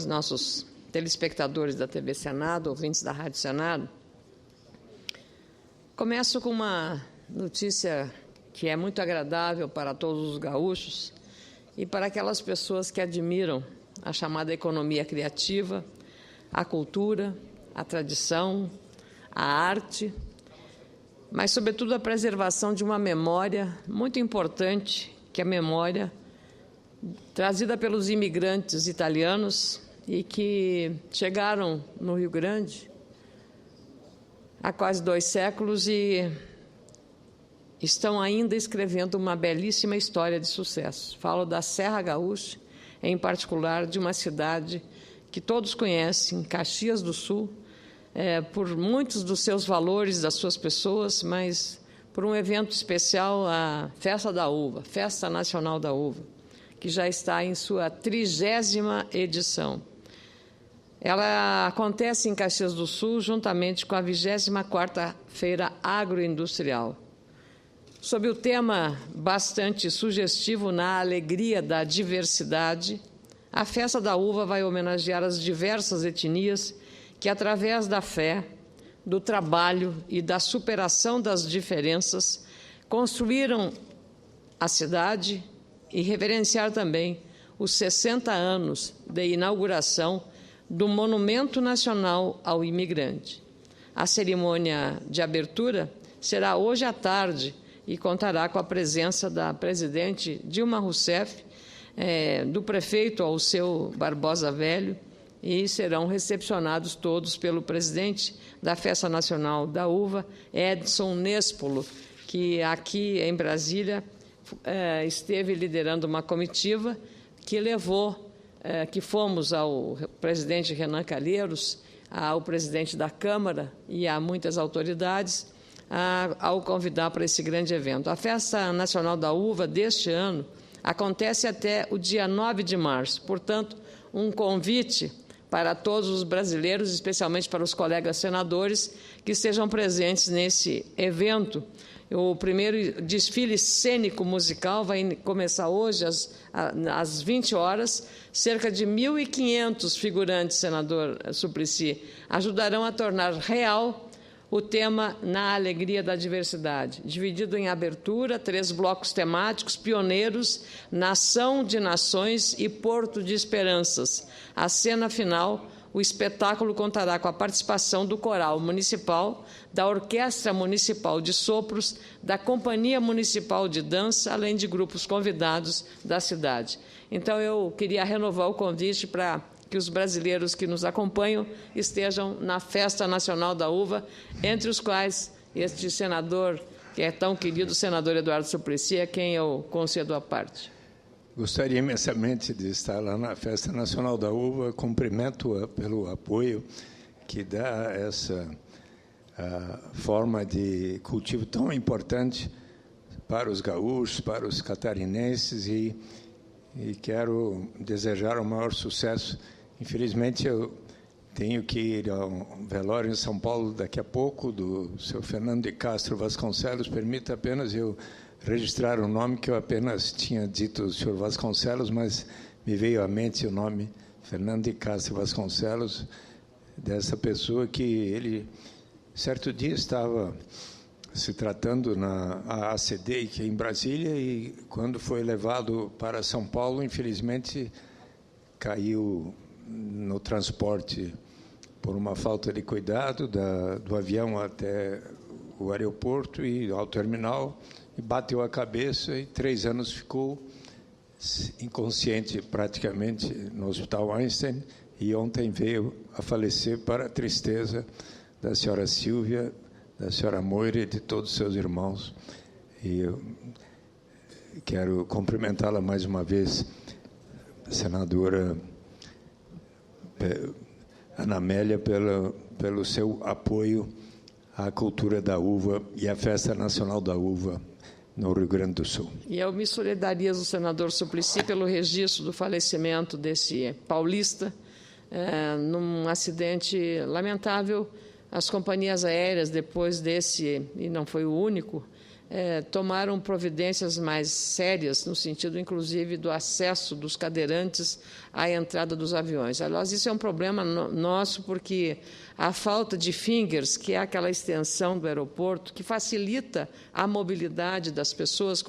nossos telespectadores da TV Senado, ouvintes da Rádio Senado, começo com uma notícia que é muito agradável para todos os gaúchos e para aquelas pessoas que admiram a chamada economia criativa, a cultura, a tradição, a arte, mas, sobretudo, a preservação de uma memória muito importante, que é a memória trazida pelos imigrantes italianos e que chegaram no Rio Grande há quase 2 séculos e estão ainda escrevendo uma belíssima história de sucesso. Falo da Serra Gaúcha, em particular de uma cidade que todos conhecem, Caxias do Sul, por muitos dos seus valores, das suas pessoas, mas por um evento especial, a Festa da Uva, Festa Nacional da Uva, que já está em sua 30ª edição. Ela acontece em Caxias do Sul, juntamente com a 24ª Feira Agroindustrial. Sob o tema bastante sugestivo, na alegria da diversidade, a Festa da Uva vai homenagear as diversas etnias que, através da fé, do trabalho e da superação das diferenças, construíram a cidade e reverenciar também os 60 anos de inauguração do Monumento Nacional ao Imigrante. A cerimônia de abertura será hoje à tarde e contará com a presença da presidente Dilma Rousseff, do prefeito Alceu Barbosa Velho, e serão recepcionados todos pelo presidente da Festa Nacional da Uva, Edson Nespolo, que aqui em Brasília esteve liderando uma comitiva que fomos ao presidente Renan Calheiros, ao presidente da Câmara e a muitas autoridades, ao convidar para esse grande evento. A Festa Nacional da Uva deste ano acontece até o dia 9 de março, portanto, um convite para todos os brasileiros, especialmente para os colegas senadores, que estejam presentes nesse evento. O primeiro desfile cênico-musical vai começar hoje às 20 horas. Cerca de 1.500 figurantes, senador Suplicy, ajudarão a tornar real o tema Na Alegria da Diversidade, dividido em abertura, 3 blocos temáticos pioneiros, Nação de Nações e Porto de Esperanças. A cena final, o espetáculo contará com a participação do Coral Municipal, da Orquestra Municipal de Sopros, da Companhia Municipal de Dança, além de grupos convidados da cidade. Então, eu queria renovar o convite para que os brasileiros que nos acompanham estejam na Festa Nacional da Uva, entre os quais este senador, que é tão querido, o senador Eduardo Suplicy, a quem eu concedo a parte. Gostaria imensamente de estar lá na Festa Nacional da Uva, cumprimento pelo apoio que dá essa forma de cultivo tão importante para os gaúchos, para os catarinenses, e quero desejar o maior sucesso. Infelizmente, eu tenho que ir ao velório em São Paulo daqui a pouco, do senhor Fernando de Castro Vasconcelos. Permita apenas eu registrar o nome, que eu apenas tinha dito o senhor Vasconcelos, mas me veio à mente o nome Fernando de Castro Vasconcelos, dessa pessoa que ele, certo dia, estava se tratando na ACD, que é em Brasília, e quando foi levado para São Paulo, infelizmente, caiu no transporte por uma falta de cuidado do avião até o aeroporto e ao terminal, e bateu a cabeça e 3 anos ficou inconsciente praticamente no Hospital Einstein, e ontem veio a falecer, para a tristeza da senhora Silvia, da senhora Moira e de todos os seus irmãos. E eu quero cumprimentá-la mais uma vez, senadora Ana Amélia, pelo seu apoio à cultura da uva e à Festa Nacional da Uva no Rio Grande do Sul. E eu me solidarizo, senador Suplicy, pelo registro do falecimento desse paulista, num acidente lamentável. As companhias aéreas, depois desse, e não foi o único, tomaram providências mais sérias, no sentido, inclusive, do acesso dos cadeirantes à entrada dos aviões. Aliás, isso é um problema nosso, porque a falta de fingers, que é aquela extensão do aeroporto, que facilita a mobilidade das pessoas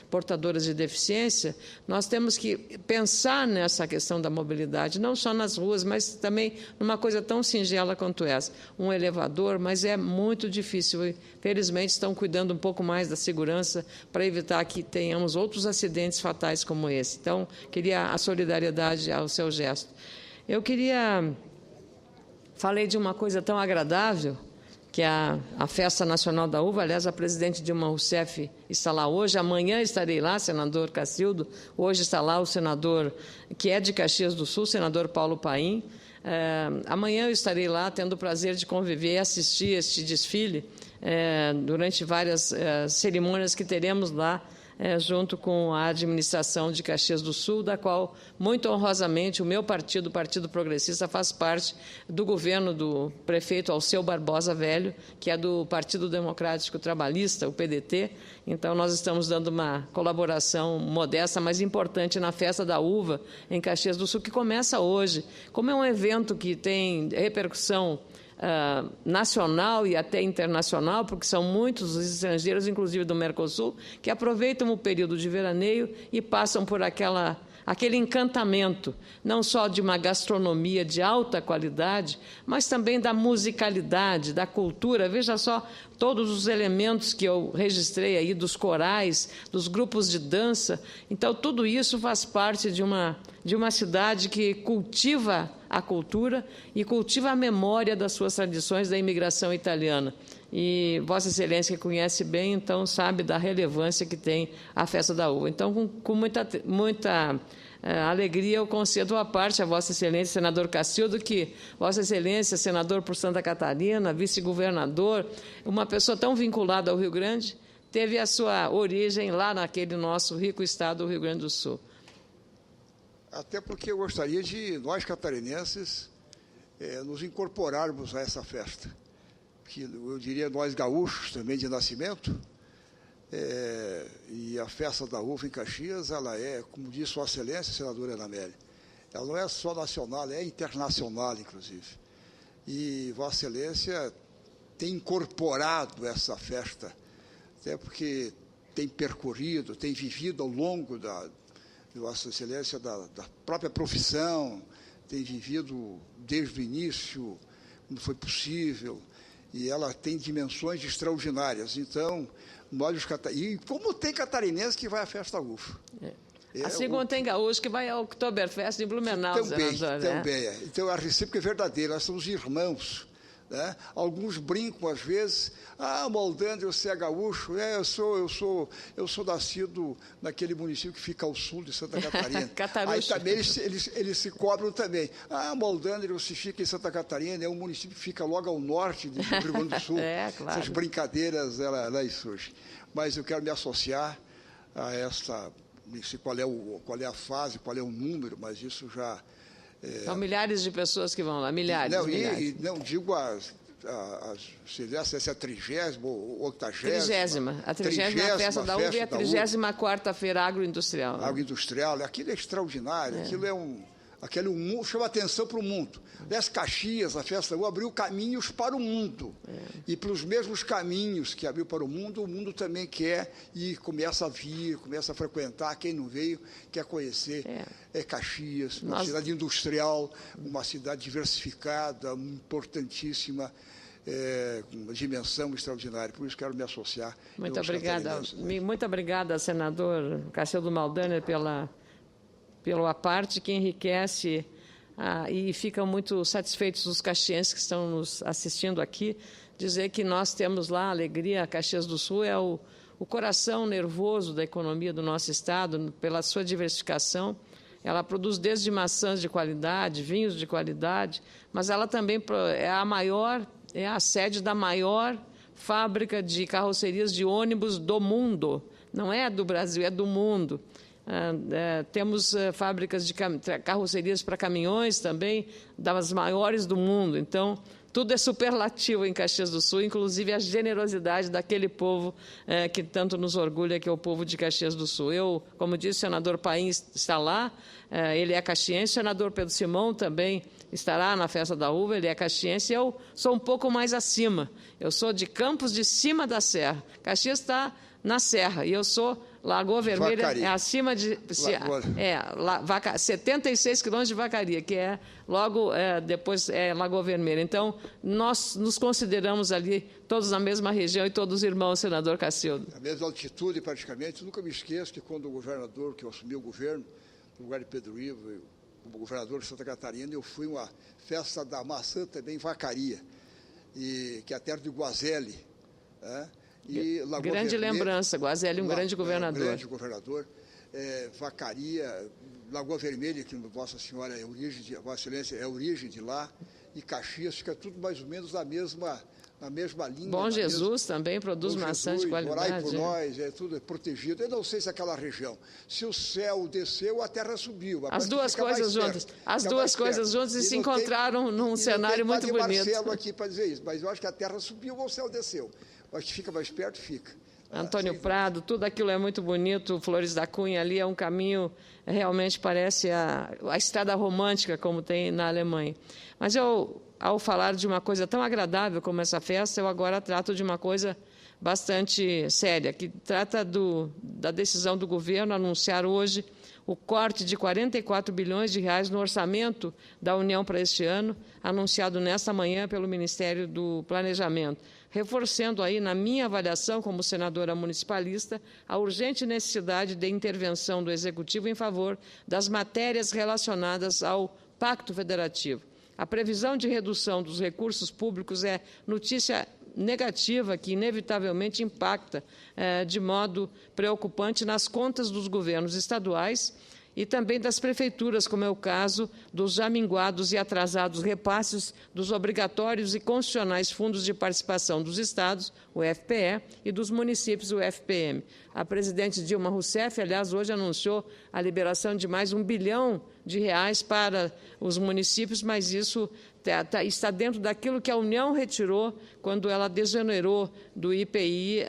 portadoras de deficiência, nós temos que pensar nessa questão da mobilidade, não só nas ruas, mas também numa coisa tão singela quanto essa, um elevador, mas é muito difícil. Felizmente, estão cuidando um pouco mais da segurança para evitar que tenhamos outros acidentes fatais como esse. Então, queria a solidariedade ao seu gesto. Eu falei de uma coisa tão agradável, que é a Festa Nacional da Uva. Aliás, a presidente Dilma Rousseff está lá hoje. Amanhã estarei lá, senador Cacildo. Hoje está lá o senador, que é de Caxias do Sul, senador Paulo Paim. Amanhã eu estarei lá, tendo o prazer de conviver e assistir este desfile durante várias cerimônias que teremos lá, junto com a administração de Caxias do Sul, da qual, muito honrosamente, o meu partido, o Partido Progressista, faz parte do governo do prefeito Alceu Barbosa Velho, que é do Partido Democrático Trabalhista, o PDT. Então, nós estamos dando uma colaboração modesta, mas importante, na Festa da Uva, em Caxias do Sul, que começa hoje. Como é um evento que tem repercussão nacional e até internacional, porque são muitos os estrangeiros, inclusive do Mercosul, que aproveitam o período de veraneio e passam por aquele encantamento, não só de uma gastronomia de alta qualidade, mas também da musicalidade, da cultura. Veja só todos os elementos que eu registrei aí, dos corais, dos grupos de dança. Então, tudo isso faz parte de uma cidade que cultiva a cultura e cultiva a memória das suas tradições da imigração italiana. E Vossa Excelência, que conhece bem, então, sabe da relevância que tem a Festa da Uva. Então, com muita alegria, eu concedo à parte a Vossa Excelência, senador Cacildo, que Vossa Excelência, senador por Santa Catarina, vice-governador, uma pessoa tão vinculada ao Rio Grande, teve a sua origem lá naquele nosso rico estado do Rio Grande do Sul. Até porque eu gostaria de, nós catarinenses, nos incorporarmos a essa festa. Que eu diria nós gaúchos também de nascimento, e a Festa da Uva em Caxias, ela é, como disse Vossa Excelência, senadora Ana Amélia, ela não é só nacional, é internacional, inclusive. E Vossa Excelência tem incorporado essa festa, até porque tem percorrido, tem vivido ao longo de Vossa Excelência da própria profissão, tem vivido desde o início, como foi possível, e ela tem dimensões extraordinárias. Então, nós os catarinenses... E como tem catarinense que vai à Festa UFO? Assim como tem gaúcho que vai ao Oktoberfest em Blumenau, senador. Também. Então, a recíproca é verdadeira, nós somos irmãos. Né? Alguns brincam, às vezes, Moldânia, você é gaúcho? Eu sou nascido naquele município que fica ao sul de Santa Catarina. Aí também eles se cobram também. Moldânia, você fica em Santa Catarina, é um município que fica logo ao norte do Rio Grande do Sul. Claro. Essas brincadeiras, elas surgem. Mas eu quero me associar a essa... Não sei qual é a fase, qual é o número, mas isso já... São milhares de pessoas que vão lá, milhares. Não digo se é a 30ª ou 80ª. A 30ª Festa da Uva e a 34ª Agroindustrial. Agroindustrial, aquilo é extraordinário, aquilo chama atenção para o mundo. Aliás, Caxias, a Festa da Uva, abriu caminhos para o mundo. E pelos mesmos caminhos que abriu para o mundo também quer e começa a vir, começa a frequentar. Quem não veio quer conhecer. Caxias, uma cidade industrial, uma cidade diversificada, importantíssima, com uma dimensão extraordinária. Por isso quero me associar. Muito obrigada, senador Cacildo Maldaner, pela parte que enriquece e ficam muito satisfeitos os caxienses que estão nos assistindo aqui, dizer que nós temos lá a alegria. A Caxias do Sul é o coração nervoso da economia do nosso estado, pela sua diversificação. Ela produz desde maçãs de qualidade, vinhos de qualidade, mas ela também é a sede da maior fábrica de carrocerias de ônibus do mundo. Não é do Brasil, é do mundo. Temos fábricas de carrocerias para caminhões também, das maiores do mundo. Então, tudo é superlativo em Caxias do Sul, inclusive a generosidade daquele povo que tanto nos orgulha, que é o povo de Caxias do Sul. Eu, como disse, o senador Paim está lá, ele é caxiense, o senador Pedro Simão também estará na Festa da Uva, ele é caxiense, eu sou um pouco mais acima, eu sou de Campos de Cima da Serra. Caxias está na Serra, e eu sou Lagoa Vermelha, Vacaria. Acima de 76 quilômetros de Vacaria, que é logo depois Lagoa Vermelha. Então, nós nos consideramos ali todos na mesma região e todos irmãos, senador Cacildo. A mesma altitude, praticamente. Nunca me esqueço que quando o governador, que eu assumi o governo, no lugar de Pedro Ivo, como governador de Santa Catarina, eu fui a uma festa da maçã também em Vacaria, que é a terra de Guazelli, e Lagoa grande Vermelha, lembrança, Guazelli, um grande governador. Grande governador. Vacaria, Lagoa Vermelha, que Vossa Senhora é origem, Vossa Excelência é origem de lá, e Caxias, fica tudo mais ou menos na mesma linha. Bom Jesus também produz maçã de qualidade. Orai por nós, tudo é protegido. Eu não sei se aquela região, se o céu desceu, a terra subiu. As duas coisas juntas. As duas coisas juntas e se encontraram num cenário muito bonito. Marcelo aqui para dizer isso, mas eu acho que a terra subiu ou o céu desceu. Acho que fica mais perto, fica. Antônio Prado, tudo aquilo é muito bonito. Flores da Cunha ali é um caminho, realmente parece a estrada romântica, como tem na Alemanha. Mas eu, ao falar de uma coisa tão agradável como essa festa, eu agora trato de uma coisa bastante séria, que trata da decisão do governo anunciar hoje o corte de 44 bilhões de reais no orçamento da União para este ano, anunciado nesta manhã pelo Ministério do Planejamento, reforçando aí, na minha avaliação como senadora municipalista, a urgente necessidade de intervenção do Executivo em favor das matérias relacionadas ao Pacto Federativo. A previsão de redução dos recursos públicos é notícia negativa que, inevitavelmente, impacta de modo preocupante nas contas dos governos estaduais e também das prefeituras, como é o caso dos já minguados e atrasados repasses dos obrigatórios e constitucionais fundos de participação dos estados, o FPE, e dos municípios, o FPM. A presidente Dilma Rousseff, aliás, hoje anunciou a liberação de mais R$1 bilhão para os municípios, mas isso está dentro daquilo que a União retirou quando ela desonerou do IPI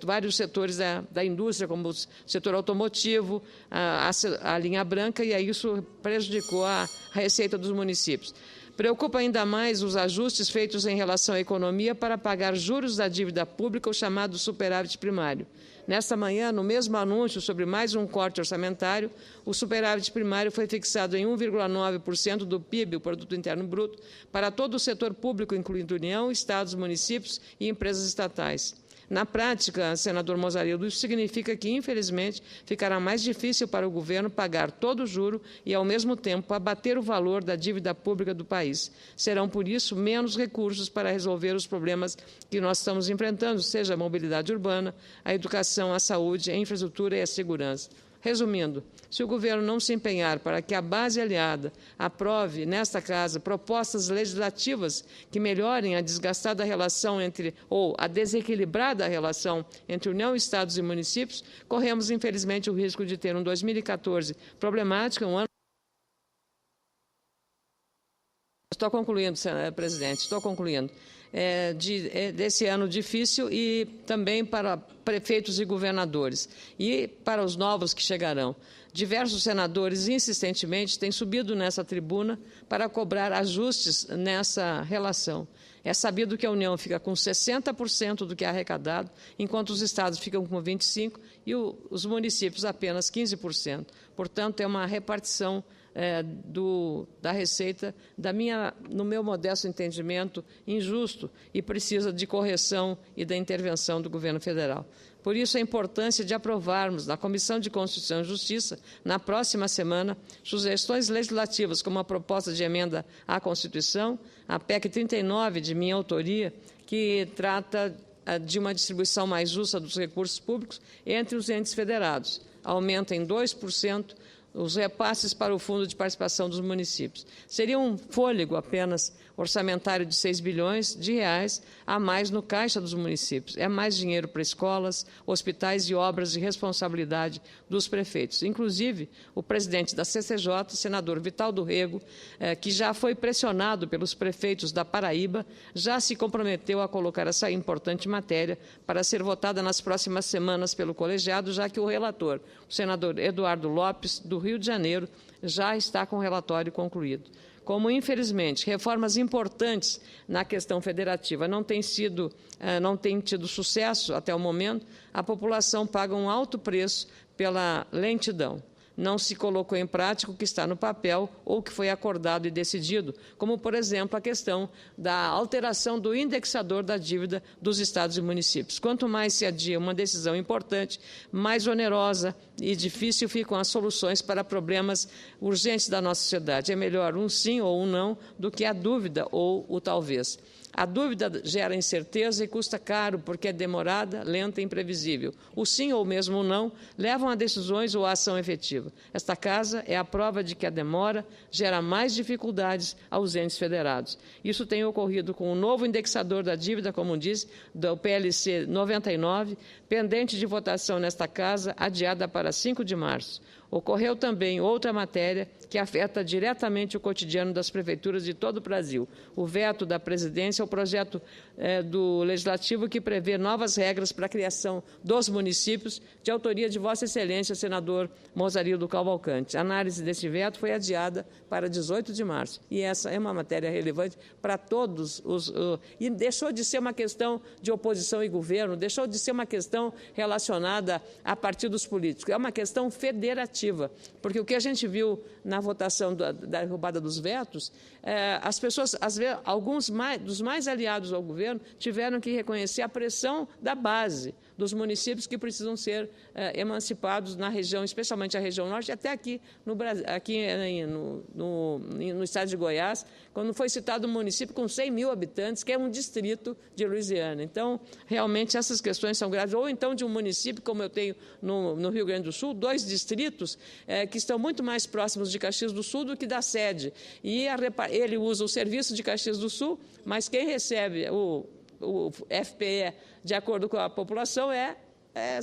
vários setores da indústria, como o setor automotivo, a linha branca, e aí isso prejudicou a receita dos municípios. Preocupa ainda mais os ajustes feitos em relação à economia para pagar juros da dívida pública, o chamado superávit primário. Nesta manhã, no mesmo anúncio sobre mais um corte orçamentário, o superávit primário foi fixado em 1,9% do PIB, o Produto Interno Bruto, para todo o setor público, incluindo União, estados, municípios e empresas estatais. Na prática, senador Mozarildo, isso significa que, infelizmente, ficará mais difícil para o governo pagar todo o juro e, ao mesmo tempo, abater o valor da dívida pública do país. Serão, por isso, menos recursos para resolver os problemas que nós estamos enfrentando, seja a mobilidade urbana, a educação, a saúde, a infraestrutura e a segurança. Resumindo, se o governo não se empenhar para que a base aliada aprove, nesta Casa, propostas legislativas que melhorem a desgastada relação ou a desequilibrada relação entre União, Estados e municípios, corremos, infelizmente, o risco de ter um 2014 problemático, um ano... Estou concluindo, presidente, estou concluindo. Desse ano difícil e também para prefeitos e governadores e para os novos que chegarão. Diversos senadores insistentemente têm subido nessa tribuna para cobrar ajustes nessa relação. É sabido que a União fica com 60% do que é arrecadado, enquanto os estados ficam com 25% e os municípios apenas 15%. Portanto, é uma repartição da receita, no meu modesto entendimento, injusto e precisa de correção e da intervenção do governo federal. Por isso, a importância de aprovarmos na Comissão de Constituição e Justiça, na próxima semana, sugestões legislativas como a proposta de emenda à Constituição, a PEC 39, de minha autoria, que trata de uma distribuição mais justa dos recursos públicos entre os entes federados. Aumenta em 2% os repasses para o Fundo de Participação dos Municípios. Seria um fôlego apenas orçamentário de 6 bilhões de reais a mais no caixa dos municípios. É mais dinheiro para escolas, hospitais e obras de responsabilidade dos prefeitos. Inclusive, o presidente da CCJ, senador Vital do Rego, que já foi pressionado pelos prefeitos da Paraíba, já se comprometeu a colocar essa importante matéria para ser votada nas próximas semanas pelo colegiado, já que o relator, o senador Eduardo Lopes, do Rio de Janeiro, já está com o relatório concluído. Como, infelizmente, reformas importantes na questão federativa não têm tido sucesso até o momento, a população paga um alto preço pela lentidão. Não se colocou em prática o que está no papel ou o que foi acordado e decidido, como, por exemplo, a questão da alteração do indexador da dívida dos estados e municípios. Quanto mais se adia uma decisão importante, mais onerosa e difícil ficam as soluções para problemas urgentes da nossa sociedade. É melhor um sim ou um não do que a dúvida ou o talvez. A dúvida gera incerteza e custa caro porque é demorada, lenta e imprevisível. O sim ou mesmo o não levam a decisões ou a ação efetiva. Esta Casa é a prova de que a demora gera mais dificuldades aos entes federados. Isso tem ocorrido com o novo indexador da dívida, como diz, do PLC 99, pendente de votação nesta Casa, adiada para 5 de março. Ocorreu também outra matéria que afeta diretamente o cotidiano das prefeituras de todo o Brasil, o veto da presidência ao projeto do Legislativo que prevê novas regras para a criação dos municípios, de autoria de Vossa Excelência, senador Mozarildo Cavalcante. A análise desse veto foi adiada para 18 de março, e essa é uma matéria relevante para todos e deixou de ser uma questão de oposição e governo, deixou de ser uma questão relacionada a partidos políticos, é uma questão federativa, porque o que a gente viu na votação da derrubada dos vetos, as pessoas, às vezes, alguns dos mais aliados ao governo tiveram que reconhecer a pressão da base dos municípios que precisam ser emancipados na região, especialmente a região norte, até aqui no Brasil, no estado de Goiás, quando foi citado um município com 100 mil habitantes, que é um distrito de Louisiana. Então, realmente, essas questões são graves. Ou então de um município, como eu tenho no Rio Grande do Sul, 2 distritos que estão muito mais próximos de Caxias do Sul do que da sede. E ele usa o serviço de Caxias do Sul, mas quem recebe o FPE, de acordo com a população, é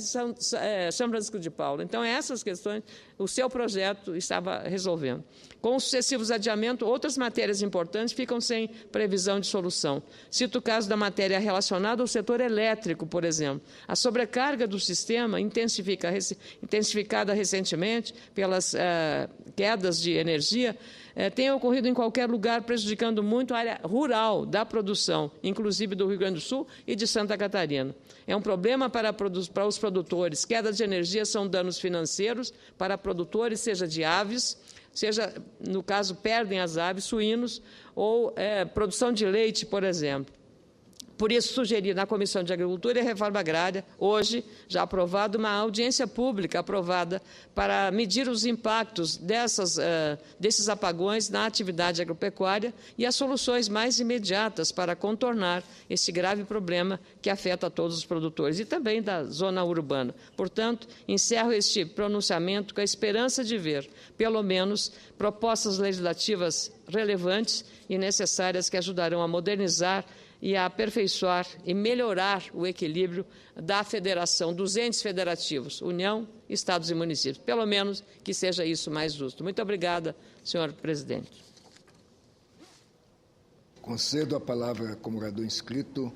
São Francisco de Paula. Então, essas questões, o seu projeto estava resolvendo. Com os sucessivos adiamentos, outras matérias importantes ficam sem previsão de solução. Cito o caso da matéria relacionada ao setor elétrico, por exemplo. A sobrecarga do sistema, intensificada recentemente pelas quedas de energia, tem ocorrido em qualquer lugar, prejudicando muito a área rural da produção, inclusive do Rio Grande do Sul e de Santa Catarina. É um problema para os produtores. Quedas de energia são danos financeiros para produtores, seja de aves, seja, no caso, perdem as aves, suínos, ou produção de leite, por exemplo. Por isso, sugeri na Comissão de Agricultura e Reforma Agrária, hoje, já aprovado, uma audiência pública aprovada para medir os impactos desses apagões na atividade agropecuária e as soluções mais imediatas para contornar esse grave problema que afeta a todos os produtores e também da zona urbana. Portanto, encerro este pronunciamento com a esperança de ver, pelo menos, propostas legislativas relevantes e necessárias que ajudarão a modernizar e a aperfeiçoar e melhorar o equilíbrio da federação, dos entes federativos, União, Estados e municípios. Pelo menos que seja isso mais justo. Muito obrigada, senhor presidente. Concedo a palavra como orador inscrito